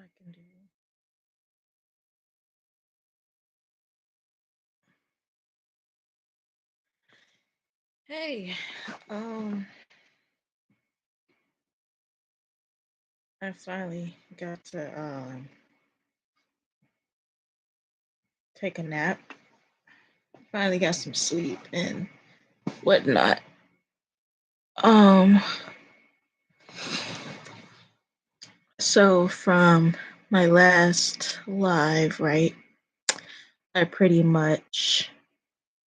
I can do. Hey, um, I finally got to take a nap. Finally got some sleep and whatnot. Um, so from my last live, right, I pretty much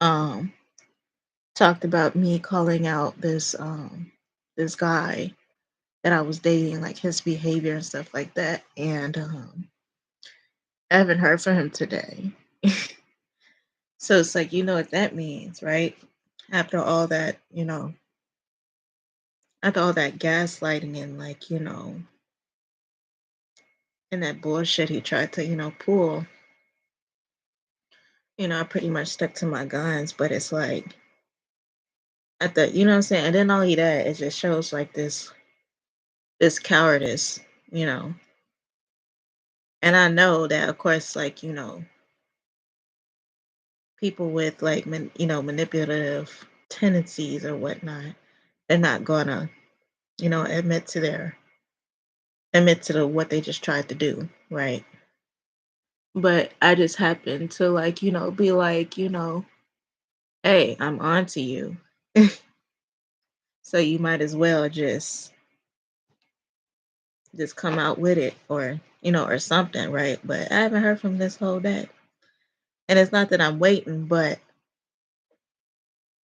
um talked about me calling out this guy that I was dating, like his behavior and stuff like that. And I haven't heard from him today. So it's like, you know what that means, right? After all that, after all that gaslighting and like, and that bullshit he tried to, pull, I pretty much stuck to my guns. But it's like at the, you know what I'm saying? And then not only that, it just shows like this cowardice, you know. And I know that of course, like, people with like manipulative tendencies or whatnot, they're not gonna, admit to the what they just tried to do, right? But I just happened to like, be like, hey, I'm on to you. So you might as well just come out with it or or something, right? But I haven't heard from this whole day. And it's not that I'm waiting, but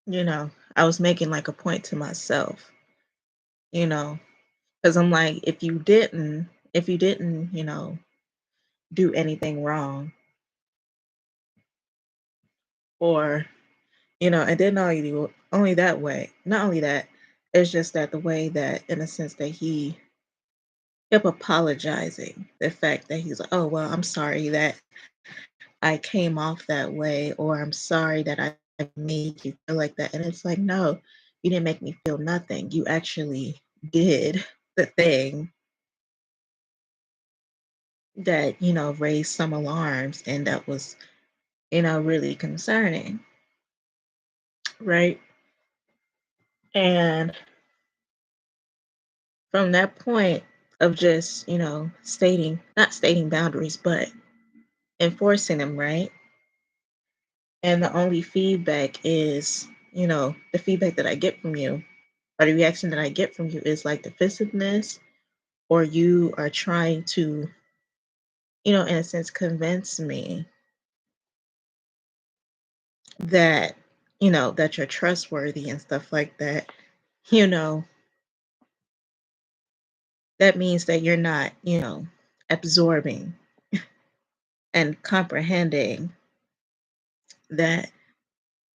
I was making like a point to myself, you know, because I'm like, if you didn't, do anything wrong, or and then only that way, not only that, it's just that the way that in a sense that he kept apologizing, the fact that he's like, oh well, I'm sorry that I came off that way, or I'm sorry that I made you feel like that. And it's like, no, you didn't make me feel nothing. You actually did the thing that, raised some alarms and that was, really concerning. Right. And from that point of just, not stating boundaries, but enforcing them, right? And the only feedback is, the feedback that I get from you, or the reaction that I get from you is like defensiveness, or you are trying to, in a sense, convince me that, that you're trustworthy and stuff like that. You know, that means that you're not, absorbing and comprehending that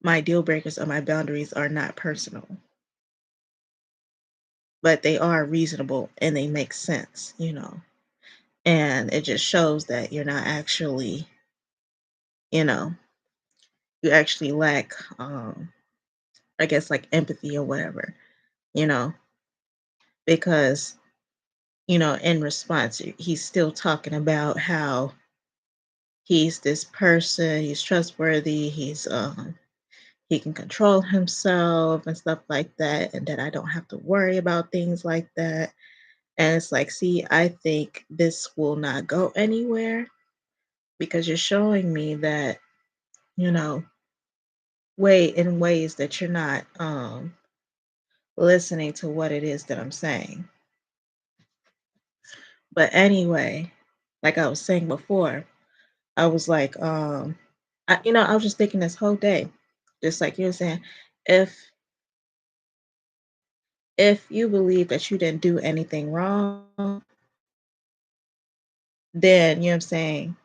my deal breakers or my boundaries are not personal, but they are reasonable and they make sense. And it just shows that you're not actually, you know, you actually lack, I guess, like empathy or whatever, you know, because, in response, he's still talking about how he's this person, he's trustworthy, he can control himself and stuff like that, and that I don't have to worry about things like that. And it's like, see, I think this will not go anywhere because you're showing me that, you know, way in ways that you're not listening to what it is that I'm saying. But anyway, like I was saying before, I was like, I was just thinking this whole day, just like you were saying, if if you believe that you didn't do anything wrong, then you know what I'm saying,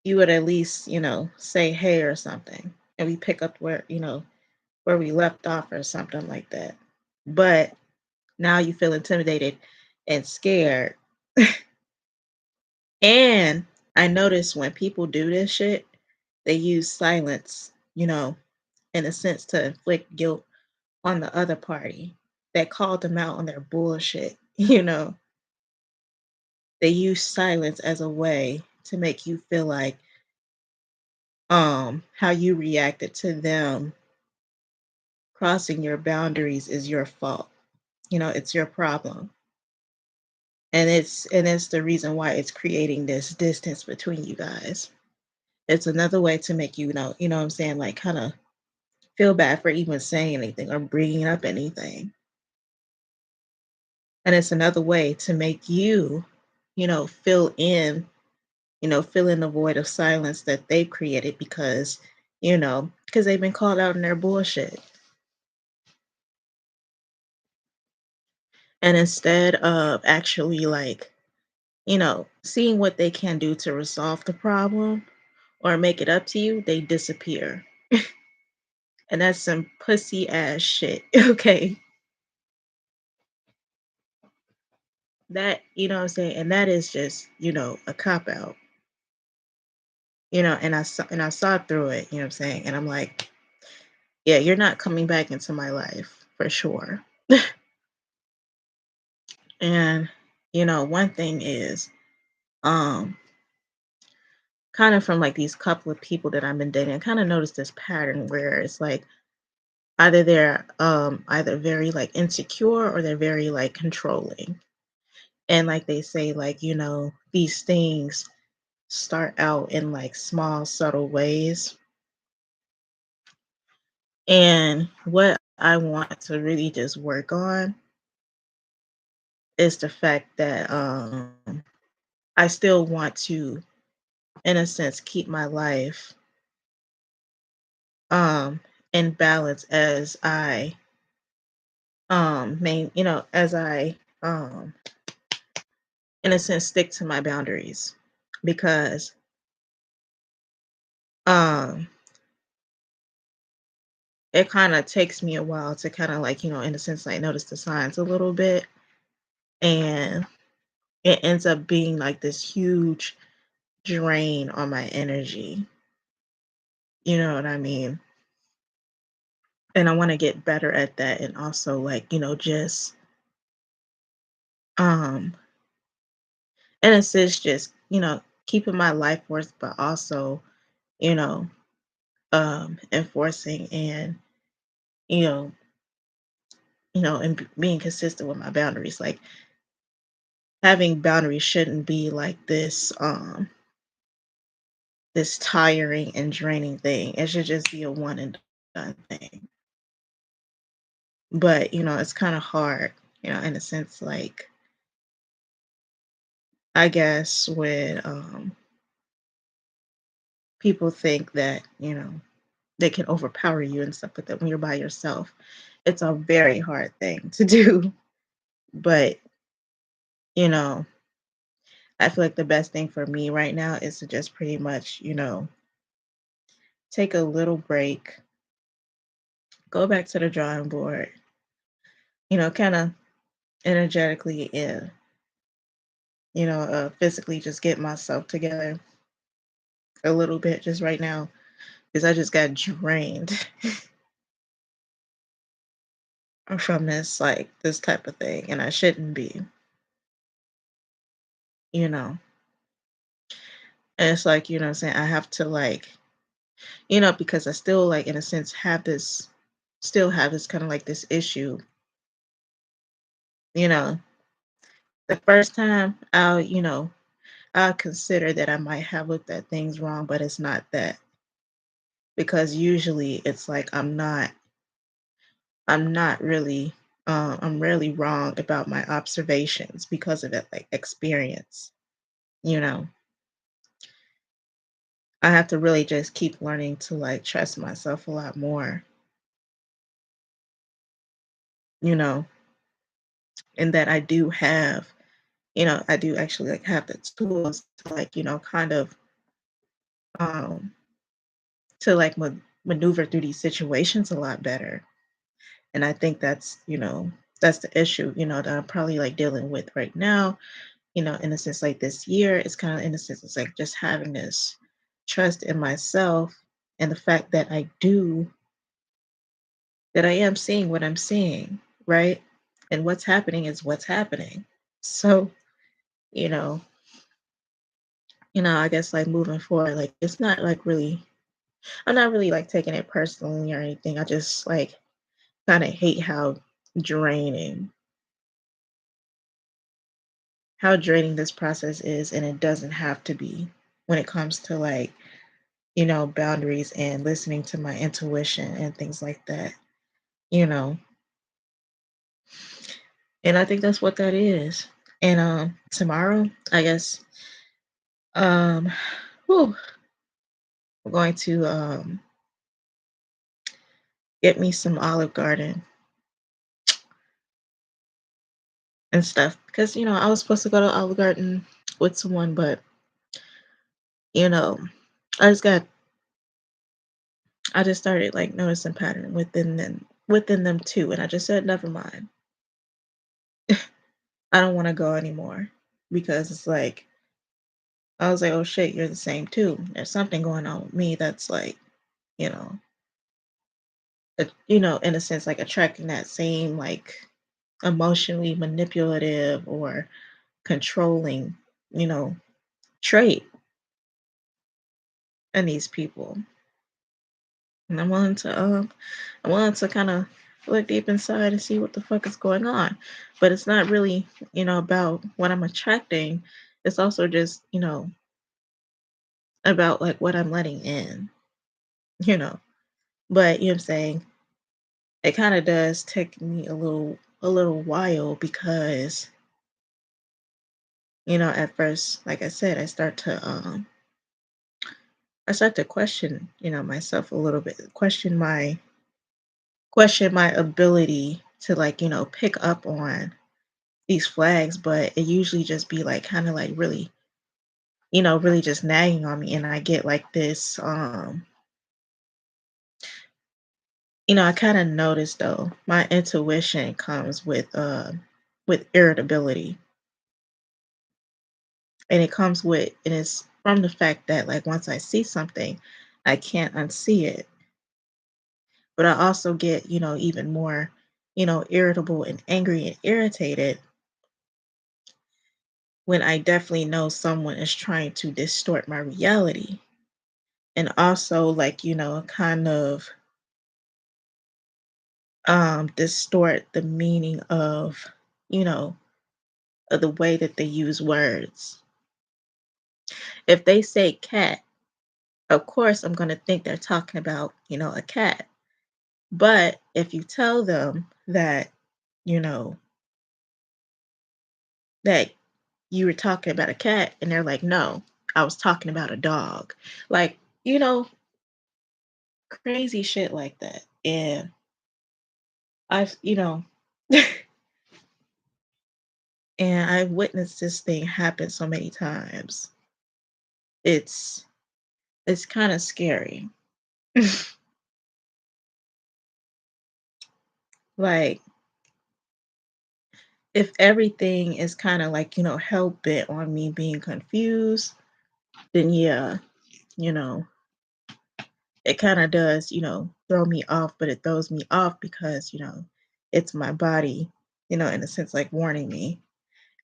you would at least, say hey or something. And we pick up where we left off or something like that. But now you feel intimidated and scared. And I notice when people do this shit, they use silence, in a sense to inflict guilt on the other party that called them out on their bullshit, you know. They use silence as a way to make you feel like how you reacted to them crossing your boundaries is your fault. It's your problem. And it's the reason why it's creating this distance between you guys. It's another way to make you know what I'm saying, like kind of feel bad for even saying anything or bringing up anything. And it's another way to make you fill in the void of silence that they've created because they've been called out in their bullshit. And instead of actually seeing what they can do to resolve the problem or make it up to you, they disappear. And that's some pussy ass shit. Okay. You know what I'm saying? And that is just a cop out. And I saw through it, you know what I'm saying? And I'm like, yeah, you're not coming back into my life for sure. And one thing is, um, kind of from like these couple of people that I've been dating, I kind of noticed this pattern where it's like either they're either very like insecure or they're very like controlling. And like they say, like these things start out in like small, subtle ways. And what I want to really just work on is the fact that I still want to, in a sense, keep my life um in balance as I as I in a sense stick to my boundaries because um it kind of takes me a while to kind of like in a sense like notice the signs a little bit, and it ends up being like this huge drain on my energy. You know what I mean? And I want to get better at that, and also just um in a sense just keeping my life worth, but also you know enforcing and you know and being consistent with my boundaries. Like having boundaries shouldn't be like this tiring and draining thing. It should just be a one and done thing. But it's kind of hard in a sense, like I guess when people think that they can overpower you and stuff like that when you're by yourself. It's a very hard thing to do. But, you know, I feel like the best thing for me right now is to just pretty much take a little break, go back to the drawing board kind of energetically and physically just get myself together a little bit just right now because I just got drained from this type of thing, and I shouldn't be. And it's like what I'm saying, I have to because I still in a sense have this kind of like this issue, you know. The first time I'll consider that I might have looked at things wrong, but it's not that because usually it's like I'm not really I'm rarely wrong about my observations because of it, like experience, you know. I have to really just keep learning to trust myself a lot more, you know, and that I do actually have the tools to kind of um to maneuver through these situations a lot better. And I think that's the issue that I'm probably dealing with right now in a sense like this year. It's kind of in a sense it's like just having this trust in myself and the fact that I am seeing what I'm seeing, right? And what's happening is what's happening. So, you know, I guess like moving forward, like it's not like really I'm not really like taking it personally or anything. I just like kind of hate draining how draining this process is, and it doesn't have to be when it comes to like, boundaries and listening to my intuition and things like that, you know. And I think that's what that is. And tomorrow, I guess um whew, we're going to get me some Olive Garden and stuff because I was supposed to go to Olive Garden with someone, but you know, I just got I just started like noticing pattern within them too, and I just said never mind. I don't want to go anymore because it's like I was like, oh shit, you're the same too. There's something going on with me that's like, you know, in a sense, like attracting that same like emotionally manipulative or controlling, you know, trait in these people. And I'm willing to kind of look deep inside and see what the fuck is going on. But it's not really, about what I'm attracting. It's also just, about like what I'm letting in, you know. But you know what I'm saying? It kind of does take me a little while because, at first, like I said, I start to question, myself a little bit, question my ability to like, pick up on these flags, but it usually just be like kind of like really, really just nagging on me. And I get like this, I kind of notice though, my intuition comes with irritability. And it's from the fact that like once I see something, I can't unsee it. But I also get, even more, irritable and angry and irritated when I definitely know someone is trying to distort my reality and also like, kind of distort the meaning you know, of the way that they use words. If they say cat, of course I'm going to think they're talking about, a cat. But if you tell them that, you know, that you were talking about a cat and they're like, "No, I was talking about a dog." Like, crazy shit like that. And I've, and I've witnessed this thing happen so many times. It's it's kind of scary. Like if everything is kind of like, hell bent on me being confused, then yeah, you know, it kind of does, throw me off, but it throws me off because, it's my body, in a sense, like warning me.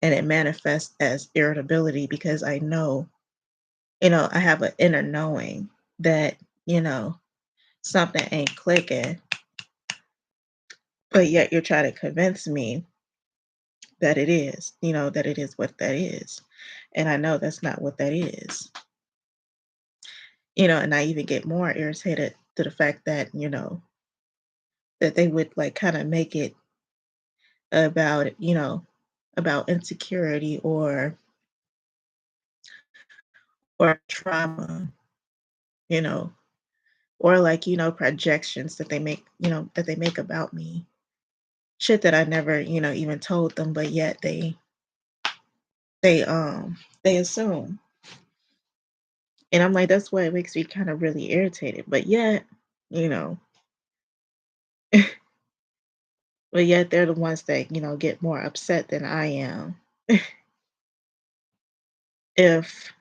And it manifests as irritability because I know, I have an inner knowing that, you know, something ain't clicking, but yet you're trying to convince me that it is, that it is what that is. And I know that's not what that is, and I even get more irritated to the fact that, that they would like kind of make it about, about insecurity or trauma, you know, or like, projections that they make about me. Shit that I never, even told them, but yet they assume. And I'm like, that's why it makes me kind of really irritated. You know, but yet they're the ones that, get more upset than I am if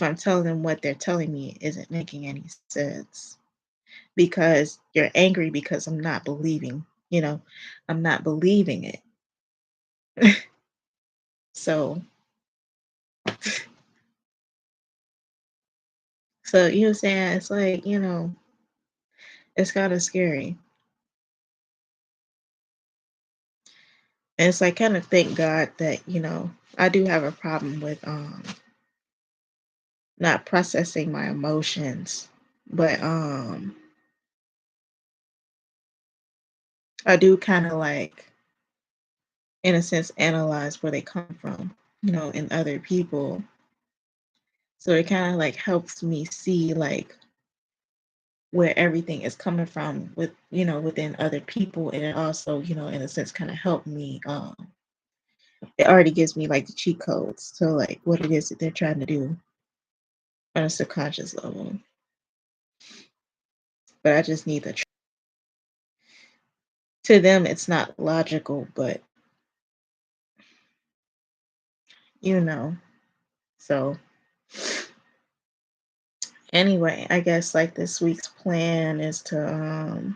I'm telling them what they're telling me isn't making any sense. Because you're angry because I'm not believing it. So So, you know what I'm saying? It's like, it's kinda scary. And it's like, kinda thank God that, I do have a problem with, not processing my emotions, but, I do kinda, like, in a sense, analyze where they come from, in other people. So it kinda, like, helps me see, like, where everything is coming from within other people, and it also, in a sense, kinda help me, it already gives me, like, the cheat codes to, like, what it is that they're trying to do on a subconscious level. But I just need the to them, it's not logical, but, you know. So, anyway, I guess, like, this week's plan is to,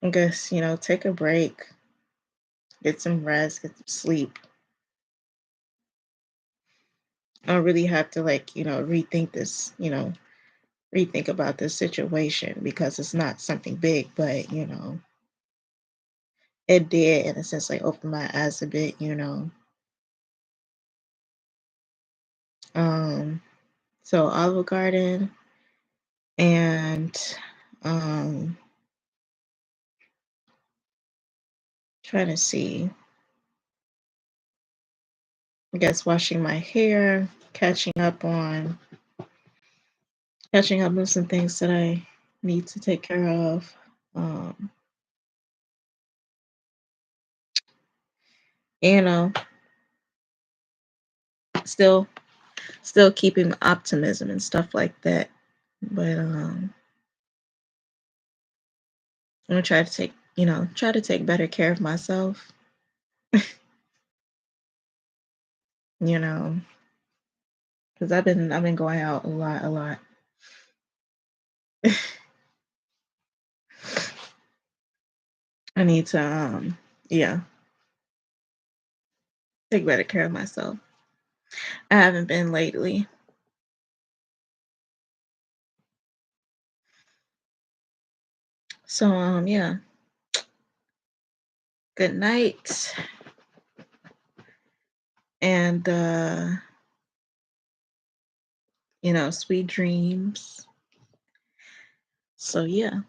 I guess, take a break, get some rest, get some sleep. I really have to, like, rethink about this situation because it's not something big, but, it did, in a sense, like, open my eyes a bit. Um, so Olive Garden and, um, trying to see, I guess washing my hair, catching up on some things that I need to take care of. Um, you know, still still keeping optimism and stuff like that. But I'm gonna try to take better care of myself, you know, because I've been going out a lot. I need to yeah, take better care of myself. I haven't been lately. So yeah, good night and sweet dreams. So yeah.